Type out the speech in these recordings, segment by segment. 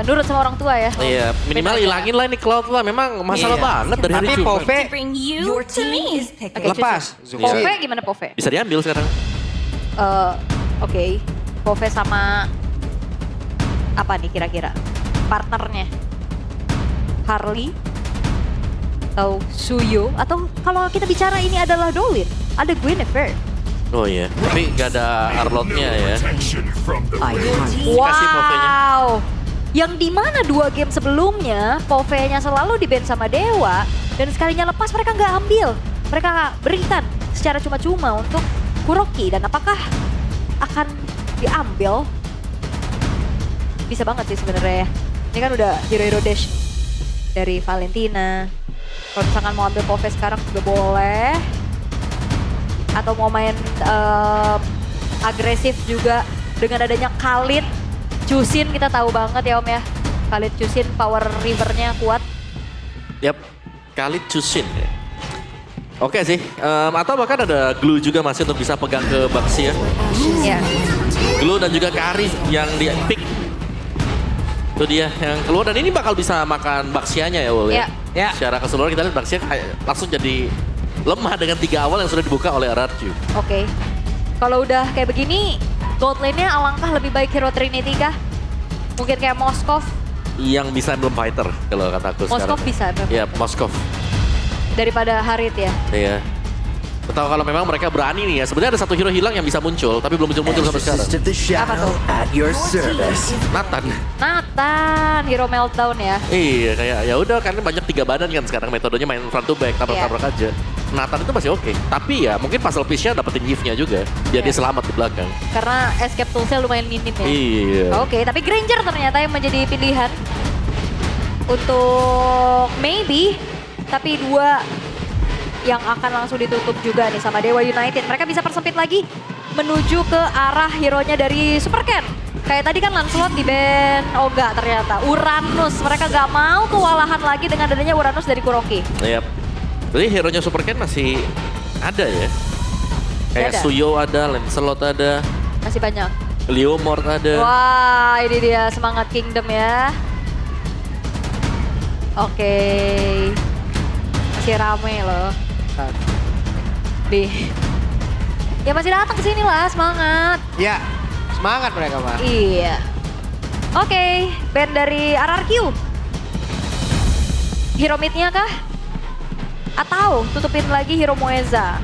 nurut sama orang tua ya. Iya, minimal hilangin lah ini Cloud lah. Memang masalah banget dari hari Tapi Jumat. Pove Your team is picking. Oke, lepas. Pove gimana Pove? Bisa diambil sekarang. Oke, Pove sama apa nih kira-kira partnernya? Harley atau Suyo atau kalau kita bicara ini adalah Dolin, ada Guinevere. Oh iya, tapi gak ada Arlotnya ya. Your team Kasih Pove-nya. Wow, yang dimana 2 game sebelumnya Pove-nya selalu di-ban sama Dewa dan sekalinya lepas mereka nggak ambil, mereka berikan secara cuma-cuma untuk Kuroki dan apakah akan diambil? Bisa banget sih sebenarnya ya. Ini kan udah hero-hero dash dari Valentina. Kalau misalkan mau ambil Pove sekarang juga boleh. Atau mau main agresif juga dengan adanya Khalid. Chusin kita tahu banget ya Om ya. Khalid Chusin power rivernya kuat. Yap, Khalid Chusin ya. Oke sih, atau bahkan ada Glue juga masih untuk bisa pegang ke Baxia. Ya. Glue dan juga Kari yang di pick. Itu dia yang keluar dan ini bakal bisa makan Baxianya ya Wul ya. Ya. Secara keseluruhan kita lihat Baxia langsung jadi lemah dengan 3 awal yang sudah dibuka oleh RRQ. Oke. Kalau udah kayak begini, gold lane-nya alangkah lebih baik Hero Trinity kah? Mungkin kayak Moskov. Yang bisa belum fighter kalau kataku sekarang. Moskov bisa. Iya, Moskov. Daripada Harit ya. Iya. Atau kalau memang mereka berani nih ya, sebenarnya ada satu hero hilang yang bisa muncul, tapi belum muncul-muncul sampai sekarang. Assist of the Apa tuh? shadow at your service. Nathan. Nathan, Hero Meltdown ya. Iya, kayak ya udah karena banyak 3 badan kan sekarang metodenya main front to back, tabrak-tabrak aja. Nathan itu masih oke, tapi ya mungkin puzzle piece-nya dapetin gift-nya juga, biar Iya. dia selamat di belakang. Karena escape tools-nya lumayan minim ya. Iya. Oke, tapi Granger ternyata yang menjadi pilihan untuk maybe, tapi 2 yang akan langsung ditutup juga nih sama Dewa United. Mereka bisa persempit lagi menuju ke arah hero-nya dari Super Ken. Kayak tadi kan Lancelot di ban, oh enggak ternyata. Uranus, mereka gak mau kewalahan lagi dengan adanya Uranus dari Kuroki. Iya. Berarti hero-nya Super Ken masih ada ya? Kayak Ada. Suyo ada, Lancelot ada, Masih banyak. Leomord ada. Wah, ini dia semangat Kingdom ya. Oke. Masih rame loh. Ya masih datang ke sini lah, semangat. Ya, semangat mereka mah. Iya. Oke, band dari RRQ. Hero mid-nya kah? Atau tutupin lagi Hero Moeza?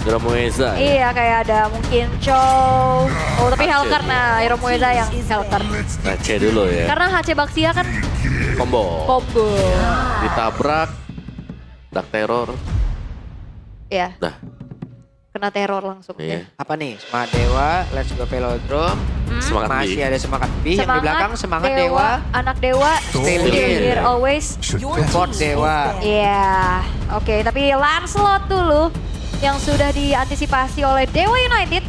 Hero Moeza. Ya. Iya, kayak ada mungkin Chow. Oh, tapi Hache. Helker. Nah, Hero Moeza yang Helker. Nah, C dulu ya. Karena HC Baxia kan Combo. combo. Ditabrak. Dark Terror. Ya, Dah. kena teror langsung. Iya. Apa nih? Semangat Dewa, Let's Go Velodrome. Semangat Masih B. ada Semangat B yang di belakang Semangat Dewa. Anak Dewa, Still still here. here always. Support Dewa. Iya, oke. Tapi Lancelot dulu yang sudah diantisipasi oleh Dewa United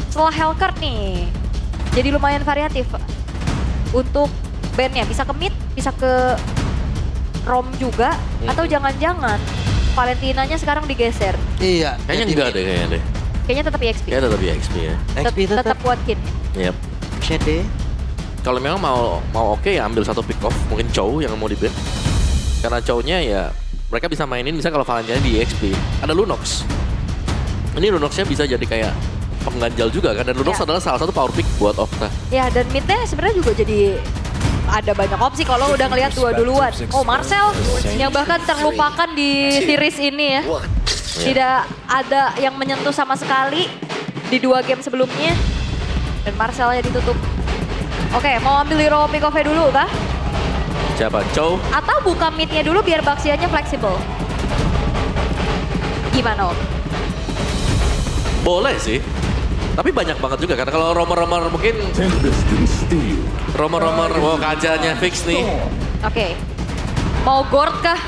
setelah Helker nih. Jadi lumayan variatif untuk bandnya. Bisa ke mid, bisa ke Rom juga. Atau jangan-jangan Valentinanya sekarang digeser. Iya. Kayaknya enggak deh kayaknya deh. Kayaknya tetap EXP. Kayaknya tetap EXP ya. XP Tetap Watkin. Yap. Shade. Kalau memang mau oke ya ambil satu pick off, mungkin Chow yang mau di-ban. Karena Chow-nya ya mereka bisa mainin bisa kalau Valentina di EXP. Ada Lunox. Ini Lunox-nya bisa jadi kayak pengganjal juga kan dan Lunox Ya. adalah salah satu power pick buat Okta. Ya, dan midnya sebenarnya juga jadi ada banyak opsi kalau udah ngelihat 2 duluan. Oh, Marcel yang bahkan terlupakan di series ini ya. Tidak ada yang menyentuh sama sekali di 2 game sebelumnya. Dan Marcelnya ditutup. Oke, mau ambil hero pick off dulu kah? Siapa? Chow? Atau buka midnya dulu biar Baxianya fleksibel? Gimana Om? Boleh sih. Tapi banyak banget juga kan. Kalau romer-romer mungkin romer-romer wow kajanya fix nih. Oke. Mau Gord kah?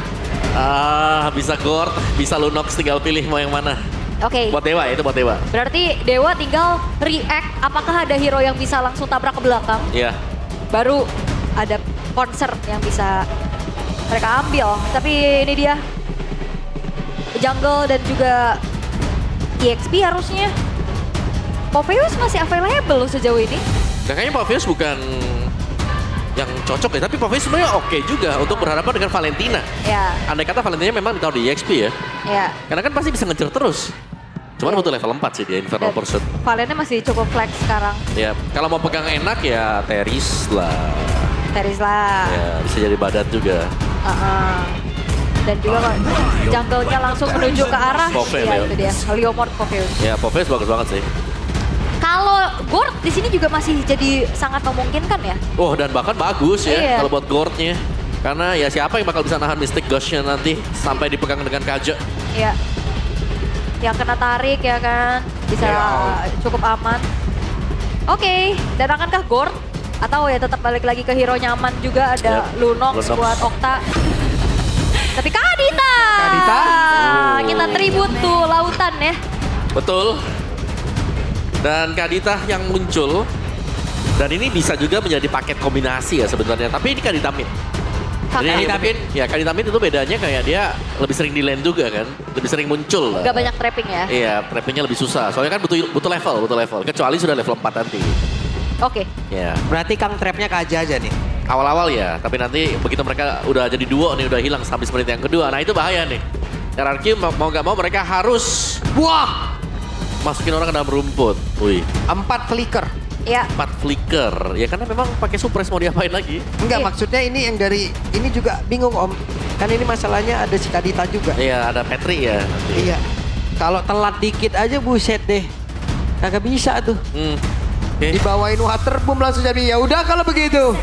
Bisa Gord, bisa Lunox tinggal pilih mau yang mana. Oke. Buat Dewa itu buat Dewa. Berarti Dewa tinggal react apakah ada hero yang bisa langsung tabrak ke belakang. Iya. Baru ada concert yang bisa mereka ambil. Tapi ini dia jungle dan juga EXP harusnya. Popeyus masih available loh sejauh ini. Nah, kayaknya Pavius bukan cocok ya. Tapi Popeye sebenarnya oke juga untuk berhadapan dengan Valentina. Ya, Andai kata Valentina memang ditaruh di EXP ya. ya. Karena kan pasti bisa ngejar terus. Cuman butuh level 4 sih dia Infernal Pursuit. Valennya masih cukup flex sekarang. Ya, kalau mau pegang enak ya Teris lah. Teris lah. Ya, bisa jadi badan juga. Dan juga kok jungle-nya langsung menuju ke arah. Popeye, Ya, Leo. itu dia. Leomord Popheus. Ya, Popeye bagus banget sih. Kalau Gord di sini juga masih jadi sangat memungkinkan ya. Oh, dan bahkan bagus ya Iya. kalau buat Gordnya. Karena ya siapa yang bakal bisa nahan Mystic Gush-nya nanti sampai dipegang dengan Kaja. Iya. Yang kena tarik ya kan. Bisa cukup aman. Oke, dan akankah Gord? Atau ya tetap balik lagi ke hero nyaman juga ada Yap, Lunox Lunox. buat Okta. Tapi Kadita! Kadita? Kita tribut tuh lautan ya. Betul. Dan Kadita yang muncul. Dan ini bisa juga menjadi paket kombinasi ya sebenarnya. Tapi ini Kadita mid. Jadi Kadita mungkin ya Kadita mid itu bedanya kayak dia lebih sering di lane juga kan. Lebih sering muncul. Gak banyak trapping ya. Iya, trappingnya lebih susah. Soalnya kan butuh level. Kecuali sudah level 4 nanti. Oke. Ya, Berarti Kang trapnya Kaja aja nih. awal-awal ya. Tapi nanti begitu mereka udah jadi duo nih, udah hilang habis menit yang kedua. Nah itu bahaya nih. RRQ mau gak mau mereka harus Wah, masukin orang ke dalam rumput. Wih, 4 flicker. Ya. 4 flicker. Ya karena memang pakai suppress mau diapain lagi. Enggak, Iya. maksudnya ini yang dari ini juga bingung Om. Kan ini masalahnya ada si Kadita juga. Iya, ada Petri ya nanti. Iya. Kalau telat dikit aja buset deh. Kagak bisa tuh. Oke. Dibawain water boom langsung jadi. Ya udah kalau begitu.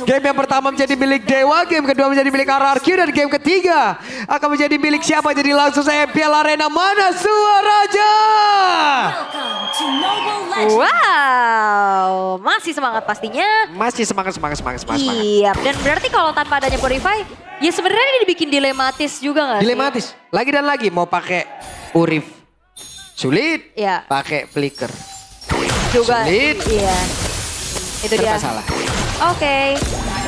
Game yang pertama menjadi milik Dewa, game kedua menjadi milik RRQ, dan game ketiga akan menjadi milik siapa? Jadi langsung saya MPL Arena, mana suaraja? Welcome to Mobile Legends. Wow. Masih semangat pastinya. Masih semangat. Iya. Dan berarti kalau tanpa adanya Purify, ya sebenarnya ini dibikin dilematis juga nggak sih? Dilematis. Lagi dan lagi mau pakai Purif. Sulit. Iya. Pakai flicker. Juga. Sulit. Iya. Itu dia. Serba salah. Oke.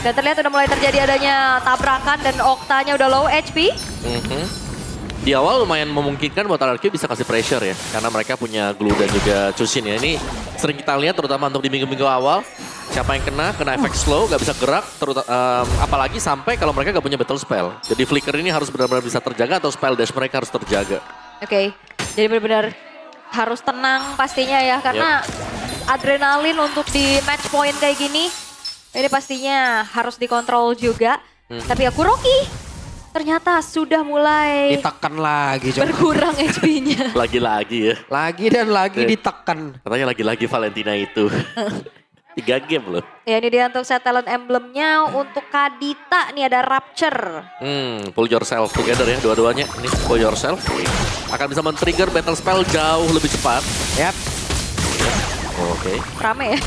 Dan terlihat udah mulai terjadi adanya tabrakan dan Oktanya udah low HP. Mhm. Di awal lumayan memungkinkan buat RRQ bisa kasih pressure ya. Karena mereka punya glue dan juga Chushin ya. Ini sering kita lihat terutama untuk di minggu-minggu awal. Siapa yang kena efek slow, gak bisa gerak. Apalagi sampai kalau mereka gak punya battle spell. Jadi flicker ini harus benar-benar bisa terjaga atau spell dash mereka harus terjaga. Oke. Jadi benar-benar harus tenang pastinya ya. Karena adrenalin untuk di match point kayak gini. Ini pastinya harus dikontrol juga. Tapi ya Kuroki ternyata sudah mulai Ditekan lagi. Coba. berkurang HP-nya. Lagi-lagi ya. Lagi dan lagi Oke. ditekan. Katanya lagi-lagi Valentina itu. 3 game loh. Ya ini dia untuk set talent emblemnya. Untuk Kadita nih ada Rapture. Pull yourself together ya dua-duanya. Ini pull yourself. Akan bisa men-trigger battle spell jauh lebih cepat. Yap. Oke. Rame ya.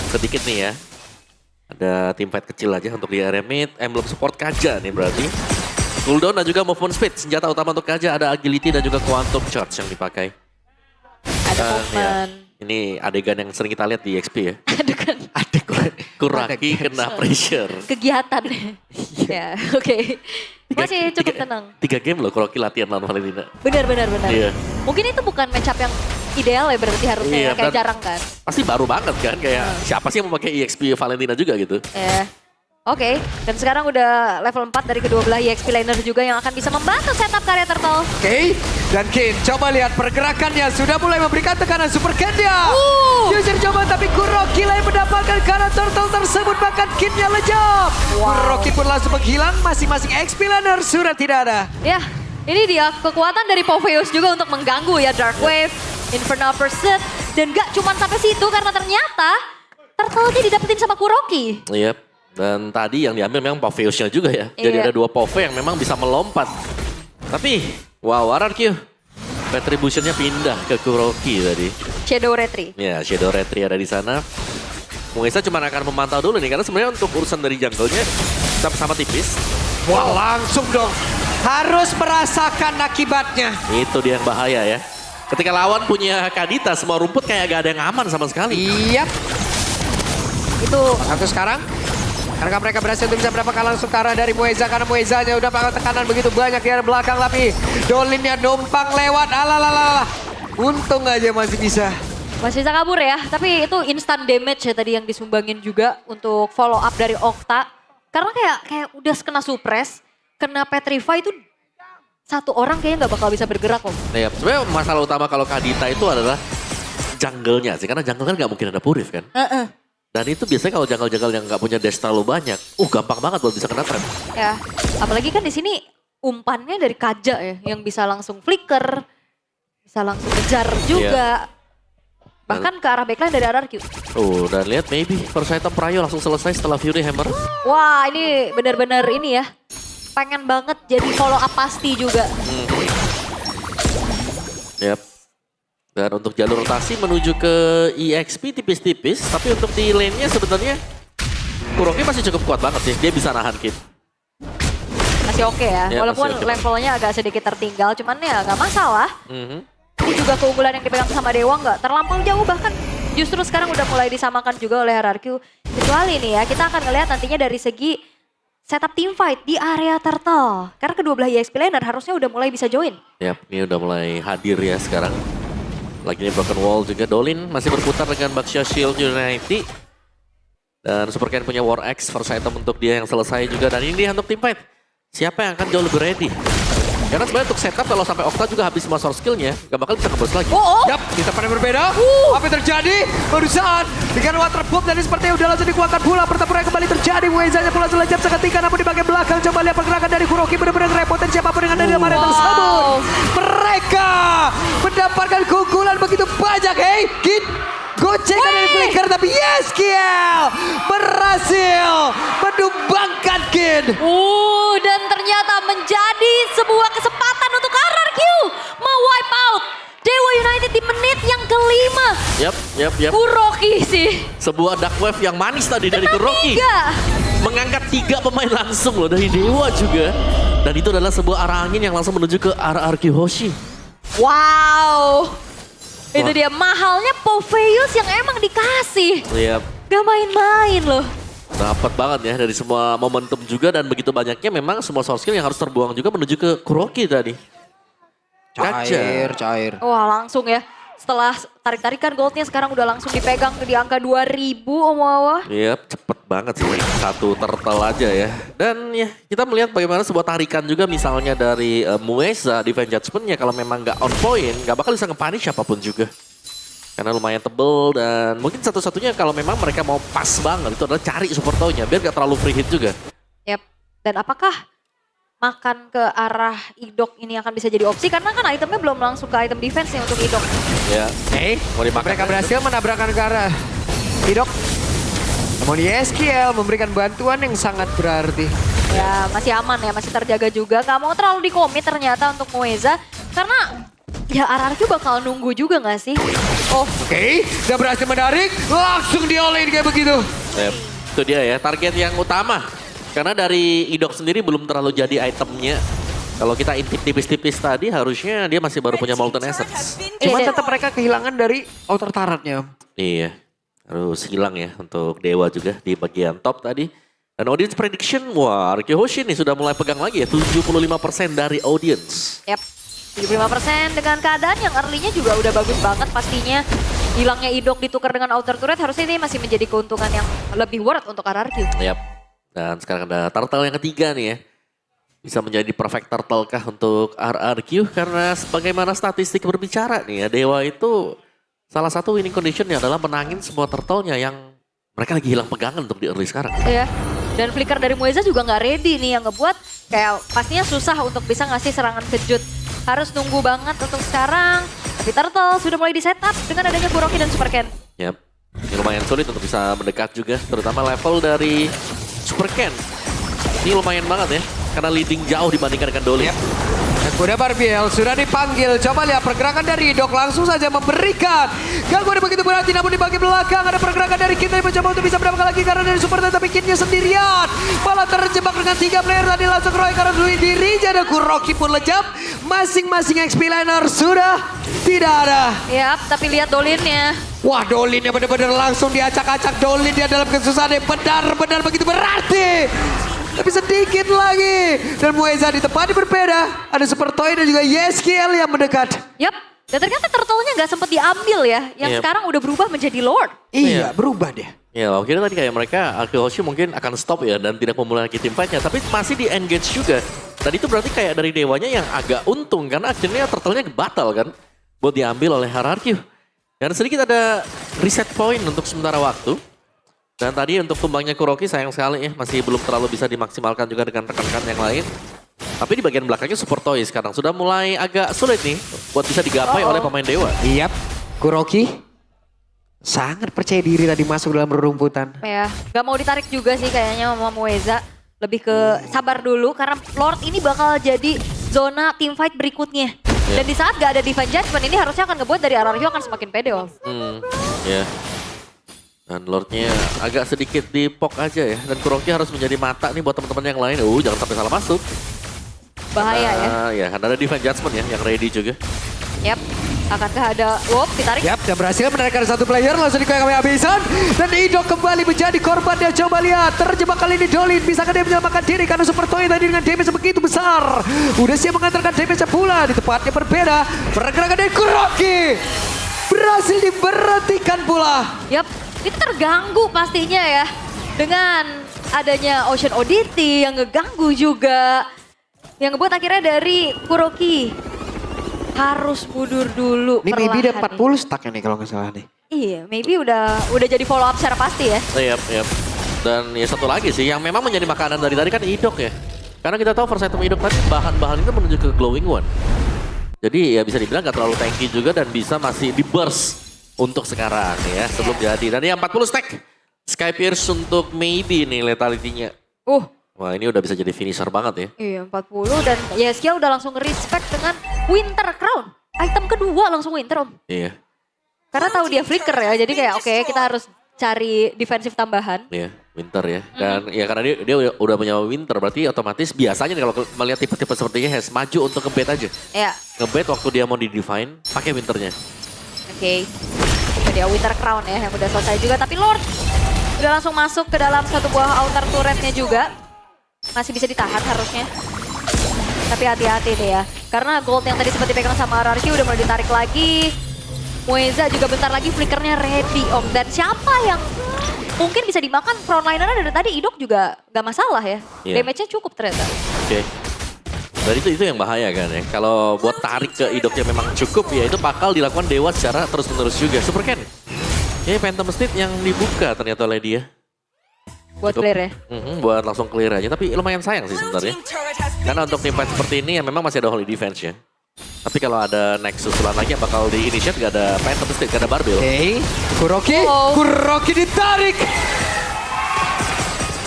Sedikit nih ya. Ada tim fight kecil aja untuk di area mid. Emblem support Kaja nih berarti. Cooldown dan juga movement speed. Senjata utama untuk Kaja ada agility dan juga quantum charge yang dipakai. Ada Ya. movement. Ini adegan yang sering kita lihat di XP ya. Aduh kan Kuraki kena pressure. kegiatan. Ya oke. Masih cukup tenang. 3 game loh Kuraki latihan lawan Valentina. Benar. Iya. Mungkin itu bukan matchup yang ideal ya berarti harusnya Iya, ya. Kayak dan- jarang kan. Pasti baru banget kan. Kayak siapa sih yang mau pakai EXP Valentina juga gitu. Oke, dan sekarang udah level 4 dari kedua belah EXP laner juga yang akan bisa membantu setup karya Turtle. Oke, dan Kin coba lihat pergerakannya sudah mulai memberikan tekanan super Kenya. User coba tapi Kuroki yang mendapatkan karena Turtle tersebut bahkan Kinnya lejap. Kuroki pun langsung menghilang, masing-masing XP laner sudah tidak ada. Ya, ini dia kekuatan dari Popheus juga untuk mengganggu ya Dark Wave, Infernal Pursuit, dan gak cuma sampai situ karena ternyata Turtle-nya didapetin sama Kuroki. Iya. Dan tadi yang diambil memang Popheus-nya juga ya. Jadi Iya. ada 2 Pove yang memang bisa melompat. Tapi, wow, RRQ. Retribution-nya pindah ke Kuroki tadi. Shadow Retri. Ya, Shadow Retri ada di sana. Mungesa cuma akan memantau dulu nih. Karena sebenarnya untuk urusan dari jungle-nya sama-sama tipis. Wah langsung dong, harus merasakan akibatnya. Itu dia yang bahaya ya. Ketika lawan punya Kadita, semua rumput kayak gak ada yang aman sama sekali. Iya, Itu satu sekarang. Karena mereka berhasil untuk bisa mendapatkan langsung ke arah dari Mueza. Karena Muezanya udah pakai tekanan begitu banyak di arah belakang. Tapi Dolinnya numpang lewat. Alalalala. Untung aja masih bisa Masih bisa kabur ya, tapi itu instant damage ya tadi yang disumbangin juga untuk follow up dari Okta. Karena kayak udah kena suppress, kena petrify itu satu orang kayaknya nggak bakal bisa bergerak loh. Nah, ya, sebenarnya masalah utama kalau Kadita itu adalah jungle-nya sih, karena jungle kan nggak mungkin ada Purif kan. Dan itu biasanya kalau jungle-jungle yang nggak punya dash terlalu banyak, gampang banget buat bisa kena trap. Ya, apalagi kan di sini umpannya dari Kaja ya, yang bisa langsung flicker, bisa langsung kejar juga. Bahkan ke arah backline dari RRQ. Dan lihat maybe first item Prayo langsung selesai setelah Fury Hammer. Wah, ini benar-benar ini ya. Pengen banget jadi follow up pasti juga. Yap. Dan untuk jalur rotasi menuju ke EXP tipis-tipis. Tapi untuk di lane-nya sebenarnya Kuroki masih cukup kuat banget sih. Dia bisa nahan Kid. Masih oke ya. Ya, Walaupun masih oke. levelnya agak sedikit tertinggal. Cuman ya nggak masalah. Ini juga keunggulan yang dipegang sama Dewa nggak terlampau jauh, bahkan justru sekarang udah mulai disamakan juga oleh RRQ. Kecuali nih ya, kita akan ngelihat nantinya dari segi setup team fight di area turtle. Karena kedua belah EXP laner harusnya udah mulai bisa join. Yap, ini udah mulai hadir ya sekarang. Lagi ini Broken Wall juga. Dolin masih berputar dengan Baxia Shield Unity. Dan Supercan punya War Axe, first item untuk dia yang selesai juga. Dan ini dia untuk team fight. Siapa yang akan jauh lebih ready? Karena sebenarnya untuk setup kalau sampai Okta juga habis semua source skillnya, gak bakal bisa kembali lagi. Yap, kita pada berbeda. Apa yang terjadi? Barusan dengan water bomb dan sepertinya udah langsung dikuatkan pula. Pertempuran kembali terjadi. Muezanya pula langsung lejap seketika, namun di bagian belakang coba lihat pergerakan dari Kuroki benar-benar ngerepotin siapapun yang ada di dalam area tersebut. Mereka mendapatkan keunggulan begitu banyak. Hey, Kid. Gocekan dari Flicker, tapi Yeskiel berhasil menumbangkan Kid. Dan ternyata menjadi sebuah kesempatan untuk RRQ mewipe out Dewa United di menit yang kelima. Yap. Kuroki sih. Sebuah dark wave yang manis tadi dari Kuroki. 3. Mengangkat 3 pemain langsung loh dari Dewa juga. Dan itu adalah sebuah arah angin yang langsung menuju ke RRQ Hoshi. Wow. Itu dia mahalnya Popheus yang emang dikasih. Yap. Gak main-main loh. Dapat banget ya dari semua momentum juga dan begitu banyaknya memang semua source skill yang harus terbuang juga menuju ke Kuroki tadi. Cair. Wah langsung ya. Setelah tarik-tarikan goldnya sekarang udah langsung dipegang di angka 2000 Om Wawa. Iya, cepet banget sih. Satu turtle aja ya. Dan ya kita melihat bagaimana sebuah tarikan juga misalnya dari Mueza defense judgment-nya kalau memang nggak on point, nggak bakal bisa nge-punish siapapun juga. Karena lumayan tebel dan mungkin satu-satunya kalau memang mereka mau pas banget itu adalah cari support tow-nya biar nggak terlalu free hit juga. Yap. Dan apakah makan ke arah Idok ini akan bisa jadi opsi? Karena kan itemnya belum langsung ke item defense nih untuk Idok. Ya, mau dimakan. Mereka berhasil menabrakkan ke arah Idok. Namun Yeskiel memberikan bantuan yang sangat berarti. Ya masih aman ya, masih terjaga juga. Gak mau terlalu dikomit ternyata untuk Mueza. Karena ya RRQ bakal nunggu juga gak sih? Oke, udah berhasil menarik, langsung di-all-in kayak begitu. Itu dia ya, target yang utama. Karena dari Idok sendiri belum terlalu jadi itemnya. Kalau kita intip tipis-tipis tadi harusnya dia masih baru punya Molten Essence. Cuman Iya, tetap mereka kehilangan dari outer turretnya. Iya, harus hilang ya untuk Dewa juga di bagian top tadi. Dan audience prediction, wah RRQ Hoshi nih sudah mulai pegang lagi ya, 75% dari audience. Yap, 75% dengan keadaan yang early-nya juga udah bagus banget pastinya. Hilangnya Idok ditukar dengan outer turret harusnya ini masih menjadi keuntungan yang lebih worth untuk RRQ. Yap. Dan sekarang ada turtle yang ketiga nih ya. Bisa menjadi perfect turtle kah untuk RRQ? Karena sebagaimana statistik berbicara nih ya, Dewa itu salah satu winning conditionnya adalah menangin semua turtle-nya yang mereka lagi hilang pegangan untuk di early sekarang. Iya. Dan flicker dari Mueza juga nggak ready nih yang ngebuat kayak pastinya susah untuk bisa ngasih serangan kejut. Harus nunggu banget untuk sekarang. Tapi Turtle sudah mulai di setup dengan adanya Kuroki dan Supercan. Yap. Ini lumayan sulit untuk bisa mendekat juga, terutama level dari Supercan. Ini lumayan banget ya, karena leading jauh dibandingkan dengan Dolin. Yep. Dan kuda Barbiel sudah dipanggil. Coba lihat pergerakan dari Idok langsung saja memberikan gangguan begitu berarti. Namun di bagian belakang ada pergerakan dari Kid yang mencoba untuk bisa mendapatkan lagi karena dari Super tapi Kidnya sendirian. Malah terjebak dengan 3 player tadi langsung Roy karena dulu dirinya ada Kuroki pun lejap. Masing-masing XP liner sudah tidak ada. Yap, tapi lihat Dolinnya. Wah, Dolinnya benar-benar langsung diacak-acak. Dolin dia dalam kesusahan yang benar-benar begitu berarti. Tapi sedikit lagi. Dan Mueza di tempat yang berbeda. Ada Super Toy dan juga Yeskiel yang mendekat. Yap, Dan ternyata turtle-nya nggak sempat diambil ya. Yang Iya. sekarang udah berubah menjadi Lord. Iya, berubah dia. Ya, kira tadi kayak mereka Arkeologi mungkin akan stop ya dan tidak memulai lagi tim fight-nya, tapi masih di engage juga. Dan itu berarti kayak dari Dewanya yang agak untung karena akhirnya turtle-nya batal kan buat diambil oleh Hierarchy. Dan sedikit ada reset point untuk sementara waktu. Dan tadi untuk tumbangnya Kuroki sayang sekali ya masih belum terlalu bisa dimaksimalkan juga dengan rekan-rekan yang lain. Tapi di bagian belakangnya Super Toy sekarang sudah mulai agak sulit nih buat bisa digapai oleh pemain Dewa. Iya, Kuroki sangat percaya diri tadi masuk dalam rerumputan. Ya, nggak mau ditarik juga sih kayaknya sama Mueza. Lebih ke sabar dulu karena Lord ini bakal jadi zona team fight berikutnya. Dan di saat gak ada Divine Judgment ini harusnya akan ngebuat dari Ararhyo akan semakin pede Om. Ya. Dan Lordnya agak sedikit dipok aja ya. Dan Kuroki harus menjadi mata nih buat teman-teman yang lain. Jangan sampai salah masuk. Bahaya ya. Ya, karena ada Divine Judgment ya yang ready juga. Yap, akankah ada Wop ditarik? Yap, dan berhasil menaikkan satu player langsung dikoyak kami habisan. Dan Idok kembali menjadi korban dia. Coba lihat, terjebak kali ini Dolin. Bisakah dia menyelamatkan diri karena Super Toy tadi dengan damage begitu besar. Udah siap mengantarkan damage pula di tempatnya berbeda. Pergerakan dari Kuroki berhasil diberhentikan pula. Yap, itu terganggu pastinya ya. Dengan adanya Ocean Oddity yang ngeganggu juga. Yang ngebuat akhirnya dari Kuroki harus mundur dulu. Ini maybe dia perlahan 40 stacknya nih kalau nggak salah nih. Iya, maybe udah jadi follow up secara pasti ya. Yap. Dan ya satu lagi sih yang memang menjadi makanan dari tadi kan Idok ya. Karena kita tahu first item Idok tadi bahan-bahan itu menuju ke Glowing One. Jadi ya bisa dibilang gak terlalu tanky juga dan bisa masih di burst untuk sekarang ya sebelum jadi. Dan yang 40 stack. Sky Pierce untuk maybe nih letalitynya. Wah ini udah bisa jadi finisher banget ya. Iya 40 dan Yeskia udah langsung respect dengan Winter Crown. Item kedua langsung Winter Om. Iya. Karena tahu dia flicker ya jadi kayak oke, kita harus cari defensif tambahan. Iya, Winter ya. Dan ya karena dia udah punya Winter berarti otomatis biasanya nih kalau melihat tipe-tipe seperti ini Hes maju untuk ngebet aja. Iya. Ngebet waktu dia mau di-define pakai Winternya. Oke. Itu dia Winter Crown ya yang udah selesai juga. Tapi Lord udah langsung masuk ke dalam satu buah outer turretnya juga. Masih bisa ditahan harusnya. Tapi hati-hati deh ya. Karena gold yang tadi sempat dipegang sama Ararki udah mulai ditarik lagi. Mueza juga bentar lagi flickernya ready Om. Dan siapa yang mungkin bisa dimakan frontlinernya dari tadi Idok juga gak masalah ya. Iya. Damage-nya cukup ternyata. Oke. Dan itu yang bahaya kan ya. Kalau buat tarik ke Idoknya memang cukup ya itu bakal dilakukan Dewa secara terus-menerus juga. Super Ken. Ini Phantom State yang dibuka ternyata oleh dia. Buat Cukup. clear ya. Buat langsung clear aja. Tapi lumayan sayang sih sebenarnya. Karena untuk tim fight seperti ini ya memang masih ada Holy Defense ya. Tapi kalau ada next susulan lagi yang bakal di-initiate gak ada Phantom State, gak ada Barbell. Oke, Kuroki, Kuroki ditarik.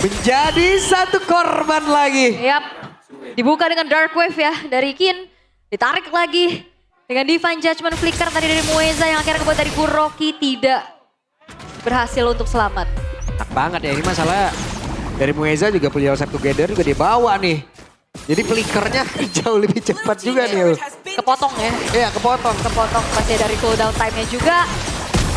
Menjadi satu korban lagi. Yap. Dibuka dengan Dark Wave ya dari Kin. Ditarik lagi dengan Divine Judgment Flicker tadi dari Mueza yang akhirnya kebuat dari Kuroki tidak berhasil untuk selamat. Enak banget ya ini masalah dari Mueza juga punya All Together juga dia bawa nih. Jadi flickernya jauh lebih cepat juga nih. Kepotong ya. Iya kepotong. Kepotong pasti dari cooldown time-nya juga.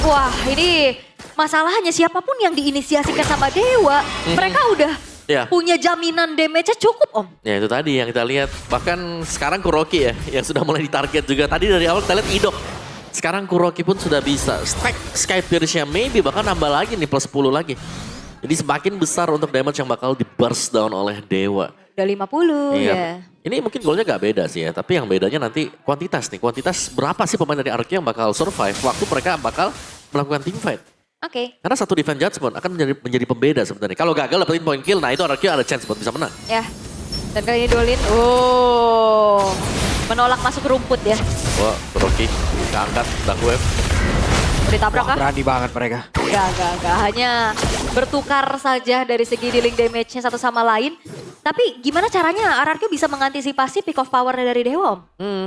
Wah ini masalahnya siapapun yang diinisiasikan sama Dewa. Mereka udah Ya. punya jaminan damage-nya cukup Om. Ya itu tadi yang kita lihat. Bahkan sekarang Kuroki ya yang sudah mulai ditarget juga. Tadi dari awal kita lihat Idok. Sekarang Kuroki pun sudah bisa stack Sky Pierce-nya maybe bahkan nambah lagi nih plus 10 lagi. Jadi semakin besar untuk damage yang bakal di burst down oleh Dewa. Udah 50 Iya. ya. Ini mungkin goalnya gak beda sih ya. Tapi yang bedanya nanti kuantitas nih. Kuantitas berapa sih pemain dari Arky yang bakal survive waktu mereka bakal melakukan team fight. Oke. Karena satu Divine Judgment akan menjadi pembeda sebenarnya. Kalau gagal dapetin point kill, nah itu Arky ada chance buat bisa menang. Ya. Dan kali ini Dolin, menolak masuk rumput ya. Wah, Kuroki keangkat Dark Wave. Ditabrak kah? Berani banget mereka. Enggak. Hanya bertukar saja dari segi dealing damage-nya satu sama lain. Tapi gimana caranya Ararky bisa mengantisipasi pick of power dari Dewa Om?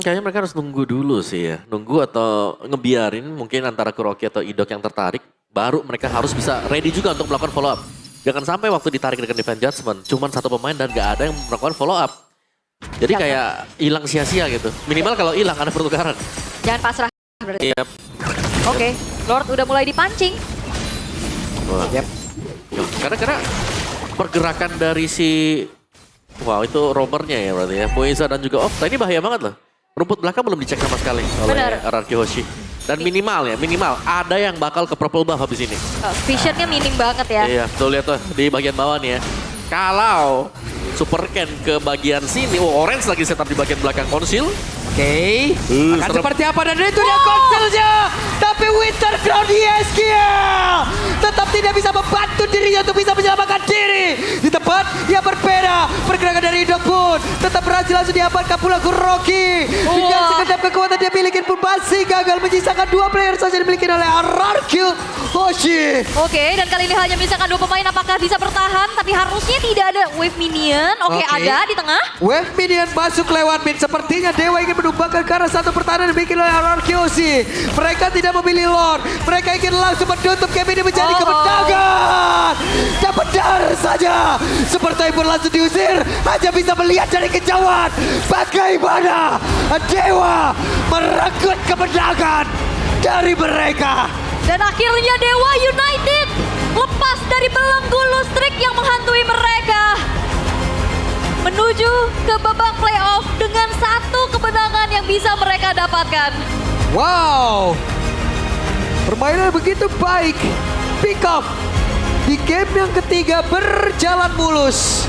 Kayaknya mereka harus nunggu dulu sih ya. Nunggu atau ngebiarin mungkin antara Kuroki atau Idok yang tertarik. Baru mereka harus bisa ready juga untuk melakukan follow up. Jangan sampai waktu ditarik dengan Divine Judgment. Cuman satu pemain dan gak ada yang melakukan follow up. Jadi kayak hilang sia-sia gitu. Minimal kalau hilang ada pertukaran. Jangan pasrah berarti. Iya. Oke, Lord udah mulai dipancing. Wah. Yap. Karena pergerakan dari si... Wow itu roamernya ya berarti ya. Mueza dan juga Okta ini bahaya banget loh. rumput belakang belum dicek sama sekali oleh Benar. RRQ Hoshi. Dan minimal ada yang bakal ke purple buff habis ini. Visionnya minim banget ya. Iya, tuh lihat tuh di bagian bawah nih ya. Kalau Super Ken ke bagian sini, Orange lagi setup di bagian belakang konsil. Oke, akan serem. seperti apa dan itu dia konselnya. Tapi Winter Crown ESQ tetap tidak bisa membantu dirinya untuk bisa menyelamatkan diri. Di tempat yang berbeda, pergerakan dari Dog pun tetap berhasil langsung diamankan pula Kuroki. Dengan sekedap kekuatan dia miliki pun masih gagal menyisakan 2 player saja dimiliki oleh RRQ Hoshi. Oke, dan kali ini hanya menyisakan 2 pemain. Apakah bisa bertahan? Tapi harusnya tidak ada wave minion. Oke, Oke. ada di tengah. Wave minion masuk lewat mid. Sepertinya Dewa ingin menumbangkan karena satu pertahanan yang dibikin oleh RRQ Hoshi. Mereka tidak memilih Lord. Mereka ingin langsung menutup game ini menjadi kemenangan. Dan benar saja. Seperti pun langsung diusir. Hanya bisa melihat dari kejauhan. Bagaimana Dewa merenggut kemenangan dari mereka. Dan akhirnya Dewa United lepas dari belenggu lustrik yang menghantui mereka. Menuju ke babak playoff dengan 1 kemenangan yang bisa mereka dapatkan. Wow. Permainan begitu baik. Pick up. Di game yang ketiga berjalan mulus.